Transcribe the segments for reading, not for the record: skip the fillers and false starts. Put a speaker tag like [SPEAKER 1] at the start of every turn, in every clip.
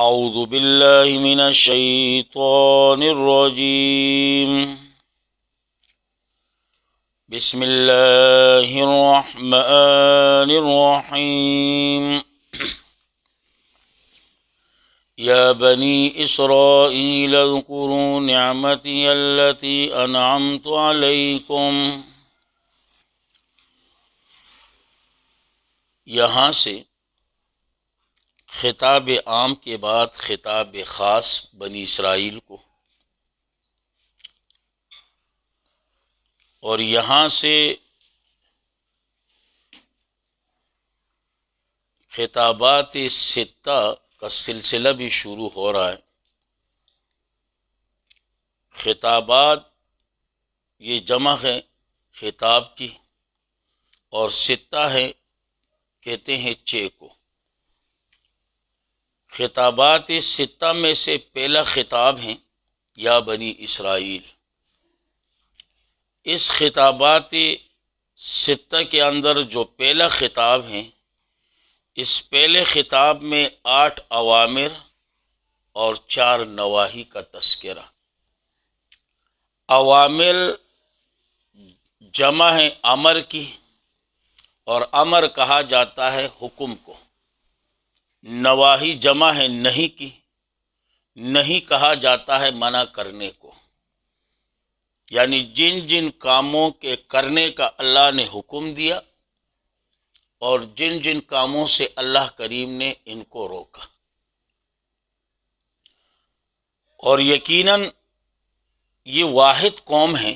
[SPEAKER 1] اعوذ باللہ من الشیطان الرجیم بسم اللہ الرحمن الرحیم یا بنی اسرائیل اذکروا نعمتی التی انعمت علیکم۔ یہاں سے خطاب عام کے بعد خطاب خاص بنی اسرائیل کو، اور یہاں سے خطابات ستہ کا سلسلہ بھی شروع ہو رہا ہے۔ خطابات یہ جمع ہے خطاب کی، اور ستہ ہے کہتے ہیں 6 کو۔ خطابات ستہ میں سے پہلا خطاب ہے یا بنی اسرائیل۔ اس خطابات ستہ کے اندر جو پہلا خطاب ہے، اس پہلے خطاب میں 8 اوامر اور 4 نواہی کا تذکرہ۔ اوامر جمع ہے امر کی، اور امر کہا جاتا ہے حکم کو۔ نواہی جمع ہے نہیں کی، نہیں کہا جاتا ہے منع کرنے کو۔ یعنی جن جن کاموں کے کرنے کا اللہ نے حکم دیا، اور جن جن کاموں سے اللہ کریم نے ان کو روکا۔ اور یقیناً یہ واحد قوم ہے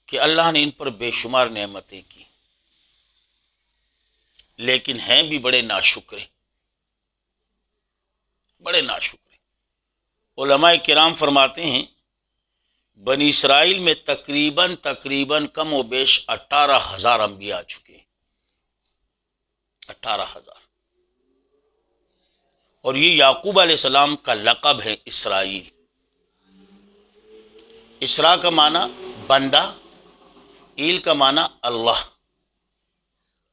[SPEAKER 1] کہ اللہ نے ان پر بے شمار نعمتیں کی، لیکن ہیں بھی بڑے ناشکرے، بڑے ناشکرے۔ علماء کرام فرماتے ہیں بنی اسرائیل میں تقریباً کم و بیش 18,000 انبیاء آ چکے ہیں، 18,000۔ اور یہ یعقوب علیہ السلام کا لقب ہے اسرائیل۔ اسرا کا معنی بندہ، ایل کا معنی اللہ،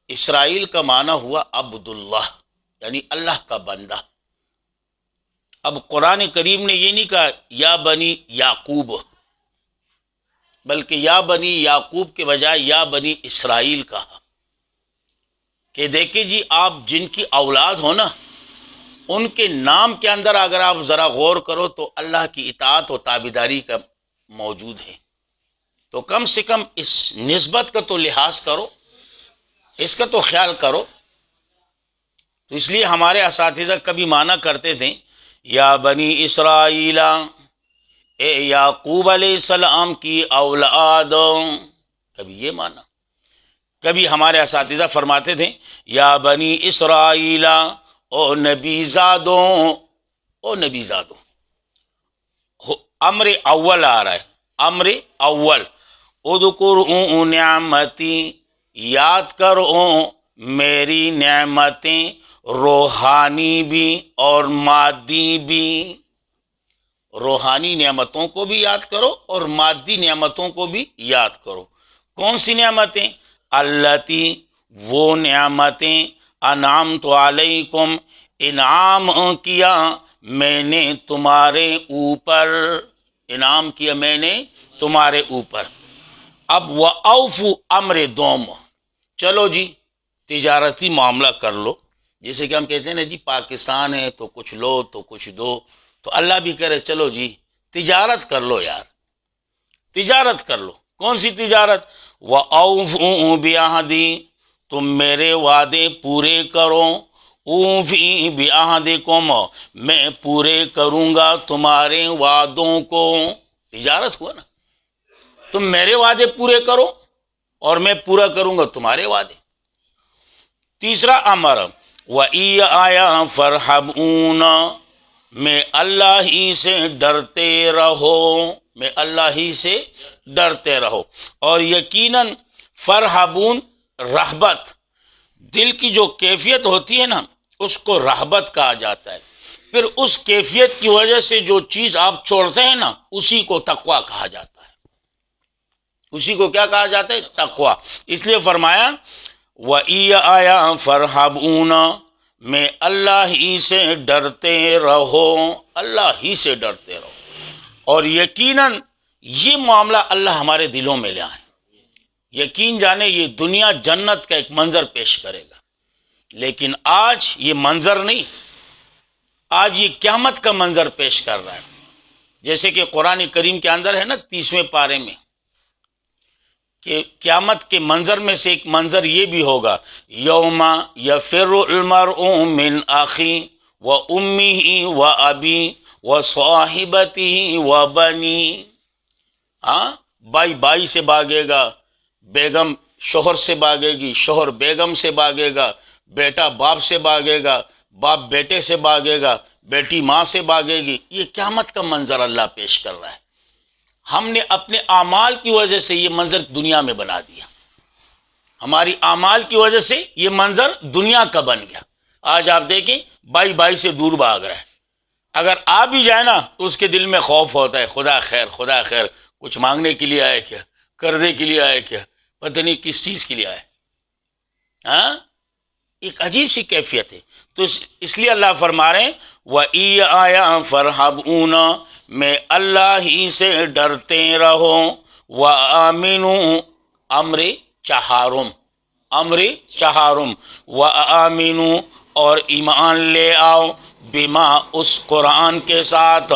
[SPEAKER 1] اسرائیل کا معنی ہوا عبداللہ، یعنی اللہ کا بندہ۔ اب قرآن کریم نے یہ نہیں کہا یا بنی یعقوب، بلکہ یا بنی یعقوب کے بجائے یا بنی اسرائیل کہا، کہ دیکھیں جی آپ جن کی اولاد ہو نا، ان کے نام کے اندر اگر آپ ذرا غور کرو تو اللہ کی اطاعت و تابعداری کا موجود ہے، تو کم سے کم اس نسبت کا تو لحاظ کرو، اس کا تو خیال کرو۔ تو اس لیے ہمارے اساتذہ کبھی معنی کرتے تھے یا بنی اسرائیل، اے یعقوب علیہ السلام کی اولاد، کبھی یہ معنی۔ کبھی ہمارے اساتذہ فرماتے تھے یا بنی اسرائیل، او نبی زادوں، او نبی زادوں۔ امر اول آ رہا ہے، امر اول، اذکروا نعمتی، یاد کرو میری نعمتیں، روحانی بھی اور مادی بھی۔ روحانی نعمتوں کو بھی یاد کرو اور مادی نعمتوں کو بھی یاد کرو۔ کون سی نعمتیں؟ التی، وہ نعمتیں، انعمت علیکم، انعام کیا میں نے تمہارے اوپر، انعام کیا میں نے تمہارے اوپر۔ اب وَأَوْفُوا امر دوم، چلو جی تجارتی معاملہ کر لو۔ جیسے کہ ہم کہتے ہیں نا جی پاکستان ہے تو کچھ لو تو کچھ دو، تو اللہ بھی کرے چلو جی تجارت کر لو یار، تجارت کر لو۔ کون سی تجارت؟ وَأَوْفُوا بِعَہْدِی، تم میرے وعدے پورے کرو، اوفی بعہدکم، میں پورے کروں گا تمہارے وعدوں کو۔ تجارت ہوا نا، تم میرے وعدے پورے کرو اور میں پورا کروں گا تمہارے وعدے۔ تیسرا امر، وَإِيَّايَ فَارْهَبُونَ، میں اللہ ہی سے ڈرتے رہو، میں اللہ ہی سے ڈرتے رہو۔ اور یقیناً فرحبون، رہبت، دل کی جو کیفیت ہوتی ہے نا اس کو رہبت کہا جاتا ہے۔ پھر اس کیفیت کی وجہ سے جو چیز آپ چھوڑتے ہیں نا اسی کو تقویٰ کہا جاتا ہے، اسی کو کیا کہا جاتا ہے؟ تقویٰ۔ اس لیے فرمایا وَإِيَّايَ فَارْهَبُونَ، میں اللہ ہی سے ڈرتے رہو، اللہ ہی سے ڈرتے رہو۔ اور یقیناً یہ معاملہ اللہ ہمارے دلوں میں لے آئے، یقین جانے یہ دنیا جنت کا ایک منظر پیش کرے گا، لیکن آج یہ منظر نہیں، آج یہ قیامت کا منظر پیش کر رہا ہے۔ جیسے کہ قرآن کریم کے اندر ہے نا 30ویں پارے میں کہ قیامت کے منظر میں سے ایک منظر یہ بھی ہوگا، یوم یفر المرء من اخی و امی و ابی و صاحبتی و بنی۔ بھائی بھائی سے بھاگے گا، بیگم شوہر سے بھاگے گی، شوہر بیگم سے بھاگے گا، بیٹا باپ سے بھاگے گا، باپ بیٹے سے بھاگے گا، بیٹی ماں سے بھاگے گی۔ یہ قیامت کا منظر اللہ پیش کر رہا ہے۔ ہم نے اپنے اعمال کی وجہ سے یہ منظر دنیا میں بنا دیا، ہماری اعمال کی وجہ سے یہ منظر دنیا کا بن گیا۔ آج آپ دیکھیں بھائی بھائی سے دور بھاگ رہا ہے، اگر آ بھی جائے نا تو اس کے دل میں خوف ہوتا ہے، خدا خیر خدا خیر، کچھ مانگنے کے لیے آئے کیا، قرضے کے لیے آئے کیا، پتہ نہیں کس چیز کے لیے آئے۔ ایک عجیب سی کیفیت ہے۔ تو اس لیے اللہ فرما رہے ہیں وَإِيَّ آیا فَارْهَبُونَ، میں اللہ ہی سے ڈرتے رہو، وَآمِنُوا، امر چہارم، امر چہارم، وَآمِنُوا، اور ایمان لے آؤ، بما، اس قرآن کے ساتھ،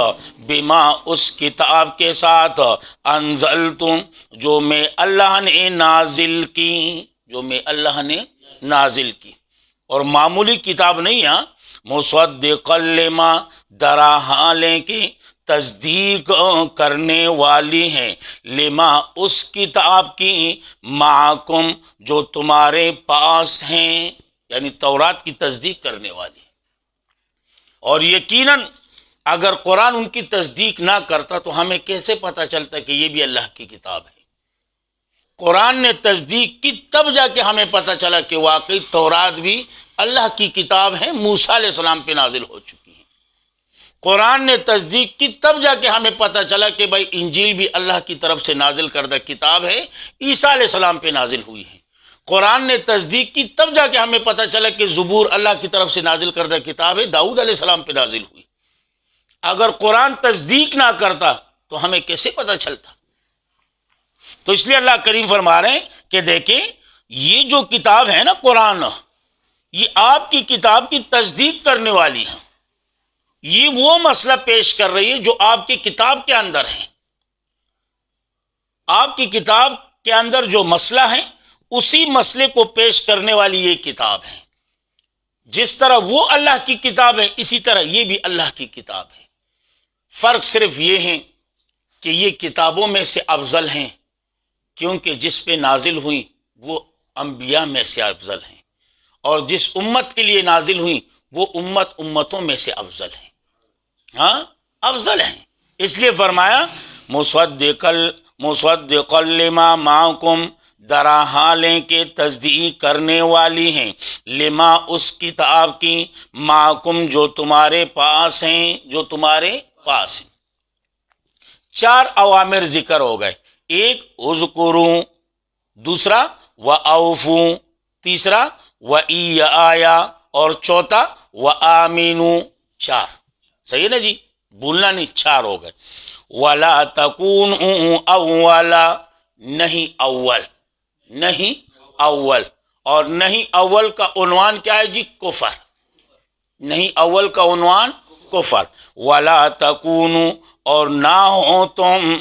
[SPEAKER 1] بما، اس کتاب کے ساتھ، انزلتم، جو میں اللہ نے نازل کی، جو میں اللہ نے نازل کی۔ اور معمولی کتاب نہیں، مصدقا لما، درا حالیں کہ تصدیق کرنے والی ہیں، لما، اس کتاب کی، معکم، جو تمہارے پاس ہیں، یعنی تورات کی تصدیق کرنے والی۔ اور یقیناً اگر قرآن ان کی تصدیق نہ کرتا تو ہمیں کیسے پتہ چلتا کہ یہ بھی اللہ کی کتاب ہے؟ قرآن نے تصدیق کی تب جا کے ہمیں پتہ چلا کہ واقعی تورات بھی اللہ کی کتاب ہے، موسیٰ علیہ السلام پہ نازل ہو چکی ہے۔ قرآن نے تصدیق کی تب جا کے ہمیں پتہ چلا کہ بھائی انجیل بھی اللہ کی طرف سے نازل کردہ کتاب ہے، عیسیٰ علیہ السلام پہ نازل ہوئی ہے۔ قرآن نے تصدیق کی تب جا کے ہمیں پتہ چلا کہ زبور اللہ کی طرف سے نازل کردہ کتاب ہے، داؤد علیہ السلام پہ نازل ہوئی۔ اگر قرآن تصدیق نہ کرتا تو ہمیں کیسے پتہ چلتا؟ تو اس لیے اللہ کریم فرما رہے ہیں کہ دیکھیں یہ جو کتاب ہے نا قرآن، یہ آپ کی کتاب کی تصدیق کرنے والی ہے، یہ وہ مسئلہ پیش کر رہی ہے جو آپ کی کتاب کے اندر ہے۔ آپ کی کتاب کے اندر جو مسئلہ ہے اسی مسئلے کو پیش کرنے والی یہ کتاب ہے۔ جس طرح وہ اللہ کی کتاب ہے اسی طرح یہ بھی اللہ کی کتاب ہے۔ فرق صرف یہ ہے کہ یہ کتابوں میں سے افضل ہیں کیونکہ جس پہ نازل ہوئی وہ انبیاء میں سے افضل ہیں، اور جس امت کے لیے نازل ہوئی وہ امتوں میں سے افضل ہیں، افضل ہیں۔ اس لیے فرمایا مصدقا لما معکم، درا حالیں کہ تصدیق کرنے والی ہیں، لما، اس کتاب کی، معکم، جو تمہارے پاس ہیں، جو تمہارے پاس ہیں۔ 4 اوامر ذکر ہو گئے، ایک اذکروا، دوسرا وَأَوْفُوا، تیسرا وَإِيَّایا، اور چوتھا وَآمِنُوا۔ 4 صحیح ہے نا جی، بھولنا نہیں، 4 ہو گئے۔ وَلَا تَكُونُوا أَوَّلَ، نہیں اول، نہیں اول، اور نہیں اول کا عنوان کیا ہے جی؟ کفر۔ نہیں اول کا عنوان کفر۔ وَلَا تَكُونُوا، اور نہ ہو تم،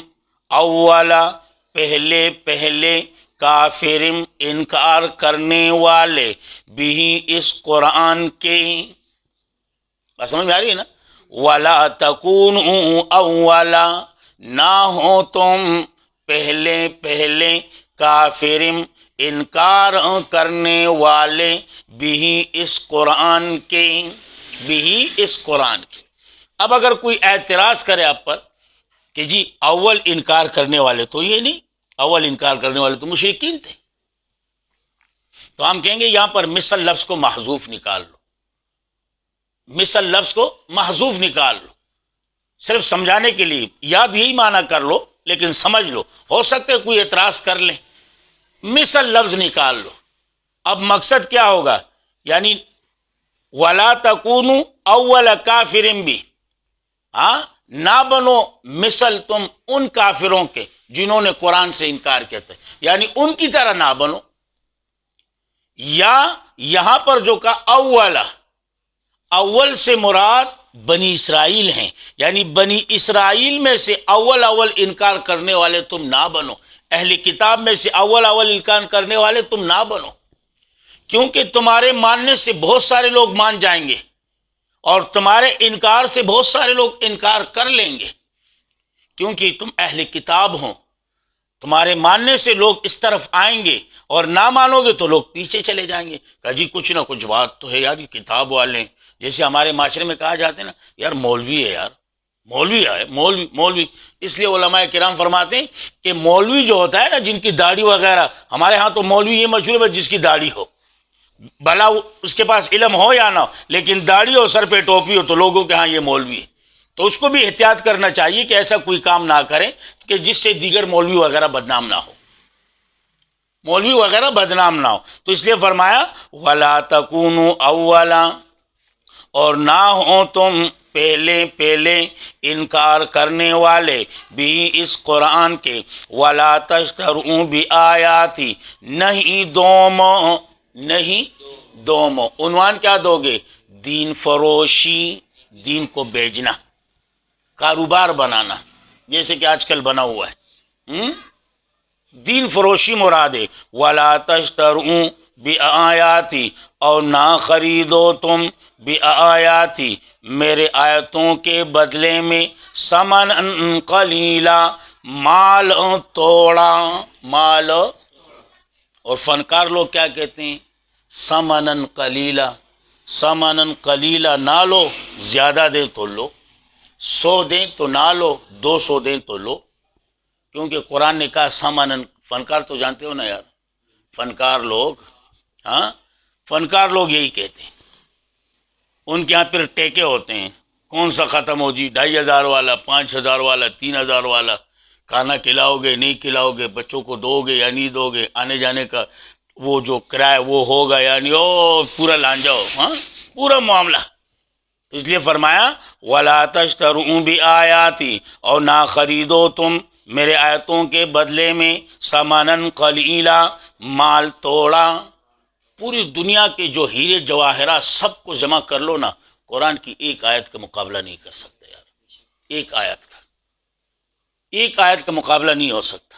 [SPEAKER 1] اولا، پہلے، کافرم، انکار کرنے والے، بھی، اس قرآن کے۔ بات سمجھ میں آ رہی ہے نا؟ وَلَا تَكُونُوا اولا، نہ ہو تم پہلے، کافرم، انکار کرنے والے، بھی، اس قرآن کے، بھی، اس قرآن کے۔ اب اگر کوئی اعتراض کرے آپ پر کہ جی اول انکار کرنے والے تو یہ نہیں، اول انکار کرنے والے تو مشرکین تھے، تو ہم کہیں گے یہاں پر مثل لفظ کو محذوف نکال لو، مثل لفظ کو محذوف نکال لو، صرف سمجھانے کے لیے، یاد یہی معنی کر لو لیکن سمجھ لو، ہو سکتا ہے کوئی اعتراض کر لیں، مثل لفظ نکال لو۔ اب مقصد کیا ہوگا؟ یعنی ولا تکونوا اول کافر بھی، ہاں نہ بنو مثل تم ان کافروں کے جنہوں نے قرآن سے انکار کیا تھا، یعنی ان کی طرح نہ بنو. یا یہاں پر جو کہا اول سے مراد بنی اسرائیل ہیں، یعنی بنی اسرائیل میں سے اول انکار کرنے والے تم نہ بنو، اہل کتاب میں سے اول انکار کرنے والے تم نہ بنو، کیونکہ تمہارے ماننے سے بہت سارے لوگ مان جائیں گے اور تمہارے انکار سے بہت سارے لوگ انکار کر لیں گے، کیونکہ تم اہل کتاب ہو. تمہارے ماننے سے لوگ اس طرف آئیں گے اور نہ مانو گے تو لوگ پیچھے چلے جائیں گے. کہا جی کچھ نہ کچھ بات تو ہے یار، یہ کتاب والے ہیں. جیسے ہمارے معاشرے میں کہا جاتا ہے نا، یار مولوی ہے، یار مولوی ہے، مولوی. اس لیے علماء کرام فرماتے ہیں کہ مولوی جو ہوتا ہے نا، جن کی داڑھی وغیرہ، ہمارے ہاں تو مولوی یہ مشہور ہے جس کی داڑھی ہو، بھلا اس کے پاس علم ہو یا نہ ہو، لیکن داڑھی ہو، سر پہ ٹوپی ہو تو لوگوں کے ہاں یہ مولوی ہے. تو اس کو بھی احتیاط کرنا چاہیے کہ ایسا کوئی کام نہ کرے کہ جس سے دیگر مولوی وغیرہ بدنام نہ ہو، مولوی وغیرہ بدنام نہ ہو. تو اس لیے فرمایا وَلَا تَكُونُوا أَوَّلًا، اور نہ ہوں تم پہلے انکار کرنے والے بھی اس قرآن کے. وَلَا تَشْتَرُوا بِآيَاتِ، نہیں دومو. عنوان کیا دو گے؟ دین فروشی، دین کو بیچنا، کاروبار بنانا، جیسے کہ آج کل بنا ہوا ہے. دین فروشی مراد ہے. وَلَا تَشْتَرُوا بِآيَاتِ، اور نہ خریدو تم بِآيَاتِ، میرے آیتوں کے بدلے میں، ثمنًا قلیلا، مال توڑا. مال، اور فنکار لوگ کیا کہتے ہیں؟ ثمنًا قلیلا. ثمنًا قلیلا نہ لو، زیادہ دیں تو لو، 100 دیں تو نہ لو، 200 دیں تو لو، کیونکہ قرآن نے کہا ثمنًا. فنکار تو جانتے ہو نا یار، فنکار لوگ، ہاں فنکار لوگ یہی کہتے ہیں. ان کے ہاں پھر ٹیکے ہوتے ہیں، کون سا ختم ہو جی، 2500 والا، 5000 والا، 3000 والا. کھانا کھلاؤ گے نہیں کھلاؤ گے، بچوں کو دو گے یا نہیں دو گے، آنے جانے کا وہ جو کرایہ وہ ہوگا یا نہیں، پورا لانجا ہو، ہاں پورا معاملہ. اس لیے فرمایا وَلَا تَشْتَرُوا بِآيَاتِ، اور نہ خریدو تم میرے آیتوں کے بدلے میں، ثمنًا قلیلا، مال توڑا. پوری دنیا کے جو ہیرے جواہرات سب کو جمع کر لو نا، قرآن کی ایک آیت کا مقابلہ نہیں کر سکتے یار. ایک آیت کا مقابلہ نہیں ہو سکتا.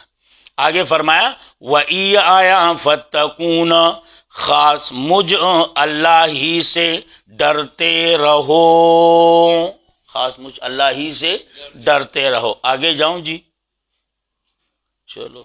[SPEAKER 1] آگے فرمایا وَإِيَّايَ فَاتَّقُونَ، خاص مجھ اللہ ہی سے ڈرتے رہو، خاص مجھ اللہ ہی سے ڈرتے رہو. آگے جاؤں جی؟ چلو.